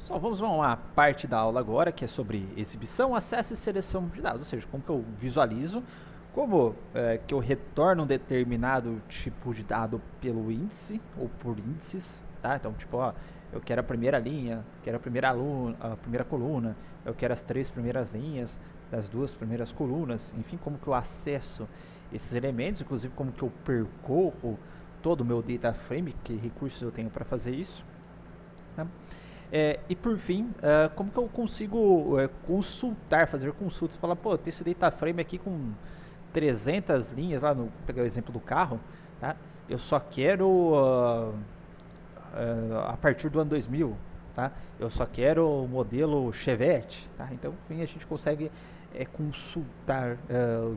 Só vamos a uma parte da aula agora que é sobre exibição, acesso e seleção de dados, ou seja, como que eu visualizo, como que eu retorno um determinado tipo de dado pelo índice ou por índices, tá? Então, tipo, ó, eu quero a primeira linha, quero a primeira coluna, eu quero as 3 primeiras linhas das 2 primeiras colunas, enfim, como que eu acesso esses elementos, inclusive como que eu percorro todo o meu data frame, que recursos eu tenho para fazer isso, né? E por fim, como que eu consigo consultar, fazer consultas, falar, pô, tem esse data frame aqui com 300 linhas, lá no, vou pegar o exemplo do carro, tá? Eu só quero a partir do ano 2000, tá? Eu só quero o modelo Chevette, tá? Então, enfim, a gente consegue consultar,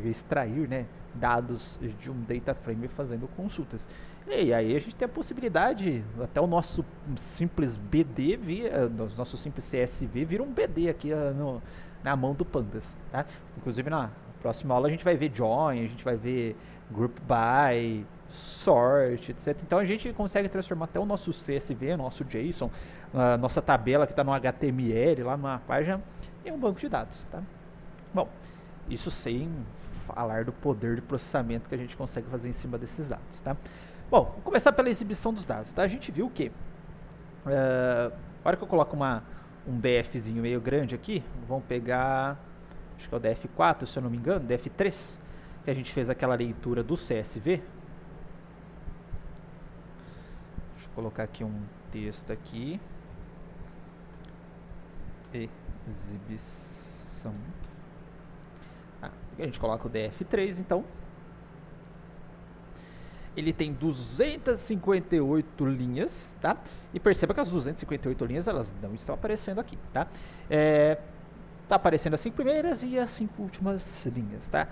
extrair, né, dados de um data frame fazendo consultas. E aí a gente tem a possibilidade, até o nosso simples BD, nosso simples CSV vira um BD aqui na mão do Pandas, tá? Inclusive na próxima aula a gente vai ver join, a gente vai ver group by, sort, etc. Então a gente consegue transformar até o nosso CSV, o nosso JSON, a nossa tabela que está no HTML, lá numa página, em um banco de dados, tá? Bom, isso sem falar do poder de processamento que a gente consegue fazer em cima desses dados, tá? Bom, vou começar pela exibição dos dados, tá? A gente viu que, a hora que eu coloco um DFzinho meio grande aqui, vamos pegar, acho que é o DF4, se eu não me engano, DF3, que a gente fez aquela leitura do CSV. Deixa eu colocar aqui um texto aqui. Exibição. A gente coloca o DF3, então. Ele tem 258 linhas, tá? E perceba que as 258 linhas, elas não estão aparecendo aqui, tá? Tá aparecendo as 5 primeiras e as 5 últimas linhas, tá?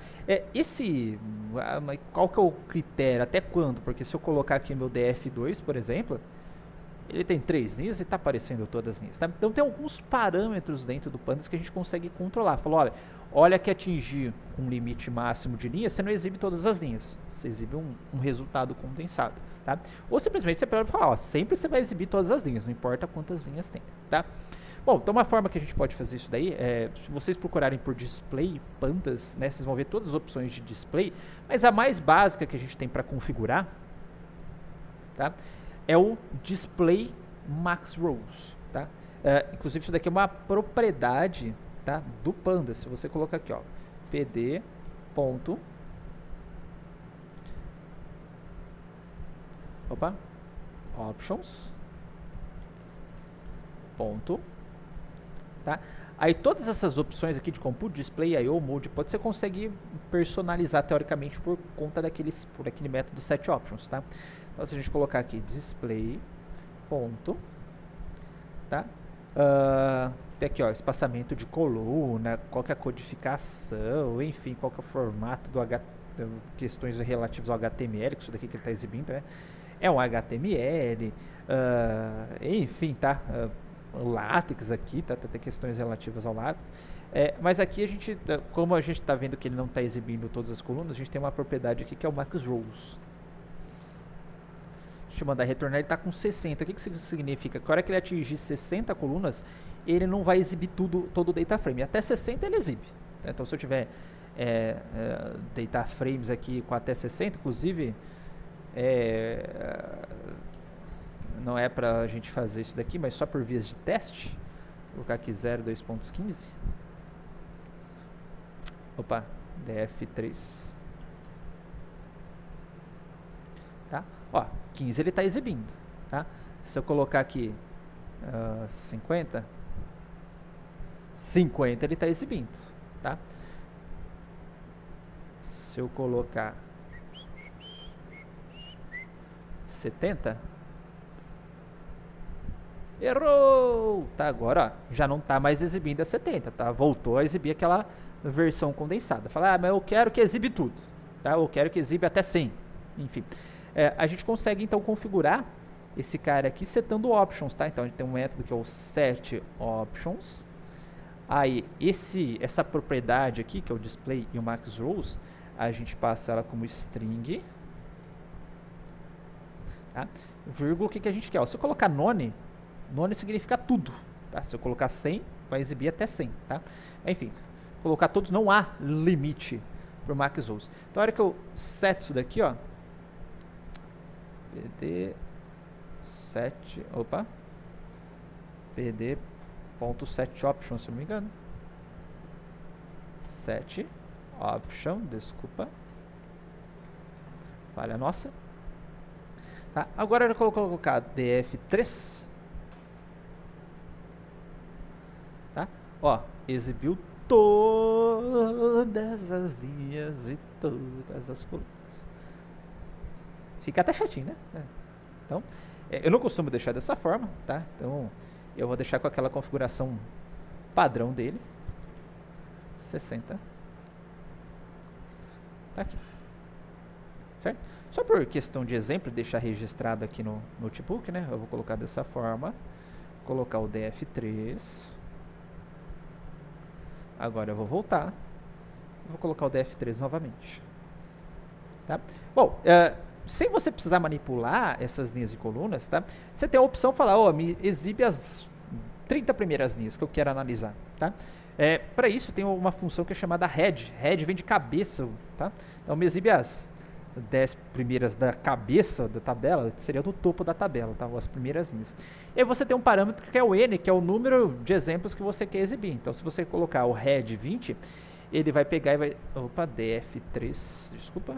Qual que é o critério? Até quando? Porque se eu colocar aqui meu DF2, por exemplo, ele tem 3 linhas e está aparecendo todas as linhas, tá? Então tem alguns parâmetros dentro do Pandas que a gente consegue controlar. Falou, olha que atingir um limite máximo de linhas, você não exibe todas as linhas, você exibe um resultado condensado, tá? Ou simplesmente você pode falar, sempre você vai exibir todas as linhas, não importa quantas linhas tem, tá? Bom, então uma forma que a gente pode fazer isso daí se vocês procurarem por display Pandas, né, vocês vão ver todas as opções de display, mas a mais básica que a gente tem para configurar, tá, é o display max rows, tá? Inclusive isso daqui é uma propriedade, tá, do Pandas. Se você colocar aqui, ó, pd ponto, options ponto, tá? Aí todas essas opções aqui de compute, display, I/O, mode, você consegue personalizar teoricamente por conta por aquele método setOptions, tá? Então se a gente colocar aqui display ponto, tá? Tem aqui, ó, espaçamento de coluna, qual que é a codificação, enfim, qual que é o formato questões relativas ao HTML, que isso daqui que ele está exibindo, né? É um HTML, enfim, tá? O LaTeX aqui, tá? Tem questões relativas ao LaTeX. Mas aqui a gente, como a gente está vendo que ele não está exibindo todas as colunas, a gente tem uma propriedade aqui que é o max rows. Deixa eu mandar retornar, ele está com 60. O que isso significa? Que a hora que ele atingir 60 colunas, ele não vai exibir todo o data frame. Até 60 ele exibe. Então se eu tiver data frames aqui com até 60, inclusive não é para a gente fazer isso daqui, mas só por vias de teste. Vou colocar aqui 0.2.15. Opa, DF3. Tá? Ó, 15 ele está exibindo, tá? Se eu colocar aqui 50 ele está exibindo, tá? Se eu colocar 70, errou! Tá, agora ó, já não está mais exibindo a 70, tá? Voltou a exibir aquela versão condensada. Fala, mas eu quero que exibe tudo, tá? Eu quero que exibe até 100, enfim. A gente consegue então configurar esse cara aqui setando options, tá? Então a gente tem um método que é o setOptions. Aí essa propriedade aqui, que é o display e o max rows, a gente passa ela como string, tá? Vírgula, o que a gente quer? Se eu colocar none significa tudo, tá? Se eu colocar 100, vai exibir até 100, tá? Enfim, colocar todos, não há limite para o max rows. Então, a hora que eu seto isso daqui, ó, pd7, opa, pd.set option, se não me engano, set option, desculpa, falha nossa, tá? Agora eu vou colocar df3, tá? Ó, exibiu todas as linhas e todas as colunas. Fica até chatinho, né? Então, eu não costumo deixar dessa forma, tá? Então, eu vou deixar com aquela configuração padrão dele. 60. Tá aqui. Certo? Só por questão de exemplo, deixar registrado aqui no notebook, né? Eu vou colocar dessa forma. Colocar o df3. Agora eu vou voltar. Vou colocar o df3 novamente. Tá? Bom, sem você precisar manipular essas linhas e colunas, tá? Você tem a opção de falar, ó, me exibe as 30 primeiras linhas que eu quero analisar, tá? Para isso tem uma função que é chamada head. Head vem de cabeça, tá? Então me exibe as 10 primeiras da cabeça da tabela, que seria do topo da tabela, tá? As primeiras linhas. E aí você tem um parâmetro que é o n, que é o número de exemplos que você quer exibir. Então se você colocar o head 20, ele vai pegar e vai... Opa, df3, desculpa.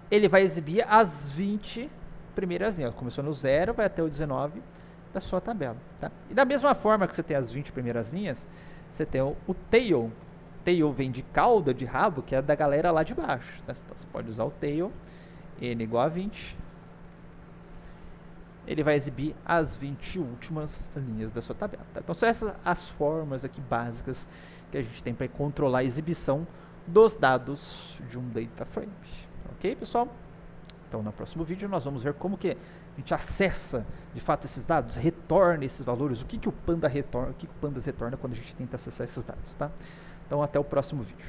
Ele vai exibir as 20 primeiras linhas. Começou no 0, vai até o 19 da sua tabela. Tá? E da mesma forma que você tem as 20 primeiras linhas, você tem o tail. Tail vem de cauda, de rabo, que é da galera lá de baixo. Tá? Então você pode usar o tail, n igual a 20. Ele vai exibir as 20 últimas linhas da sua tabela. Tá? Então são essas as formas aqui básicas que a gente tem para controlar a exibição dos dados de um data frame. Ok, pessoal? Então, no próximo vídeo nós vamos ver como que a gente acessa, de fato, esses dados, retorna esses valores, o que o Pandas retorna quando a gente tenta acessar esses dados, tá? Então, até o próximo vídeo.